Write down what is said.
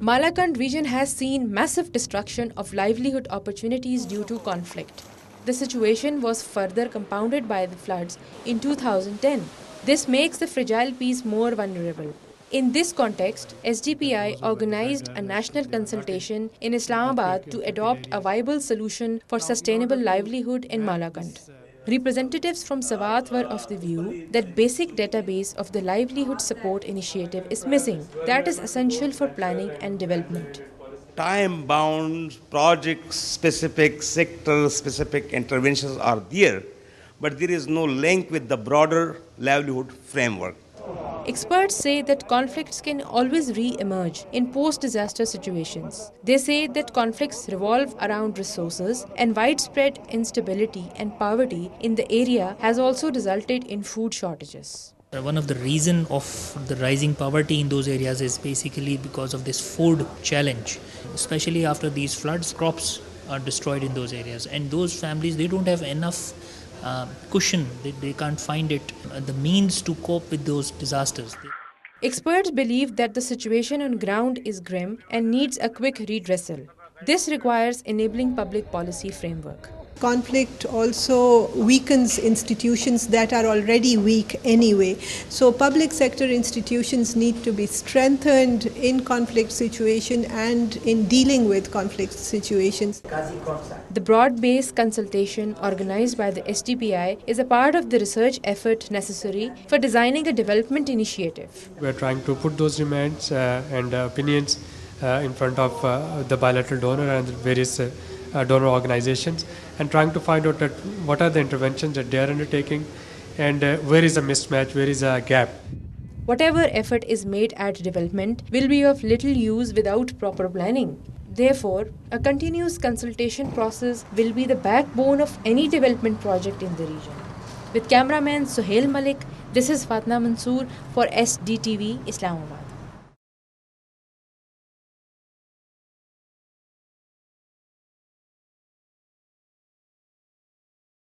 Malakand region has seen massive destruction of livelihood opportunities due to conflict. The situation was further compounded by the floods in 2010. This makes the fragile peace more vulnerable. In this context, SDPI organized a national consultation in Islamabad to adopt a viable solution for sustainable livelihood in Malakand. Representatives from Sawat were of the view that basic database of the livelihood support initiative is missing. That is essential for planning and development. Time-bound, project-specific, sector-specific interventions are there, but there is no link with the broader livelihood framework. Experts say that conflicts can always re-emerge in post-disaster situations. They say that conflicts revolve around resources, and widespread instability and poverty in the area has also resulted in food shortages. One of the reasons of the rising poverty in those areas is basically because of this food challenge. Especially after these floods, crops are destroyed in those areas, and those families, they don't have enough cushion, they can't find it, the means to cope with those disasters. Experts believe that the situation on ground is grim and needs a quick redressal. This requires enabling public policy framework. Conflict also weakens institutions that are already weak anyway. So public sector institutions need to be strengthened in conflict situation and in dealing with conflict situations. The broad-based consultation organized by the SDPI is a part of the research effort necessary for designing a development initiative. We are trying to put those demands and opinions in front of the bilateral donor and various donor organizations, and trying to find out that what are the interventions that they are undertaking and where is a mismatch, where is a gap. Whatever effort is made at development will be of little use without proper planning. Therefore, a continuous consultation process will be the backbone of any development project in the region. With cameraman Suhail Malik, this is Fatna Mansoor for SDTV Islamabad.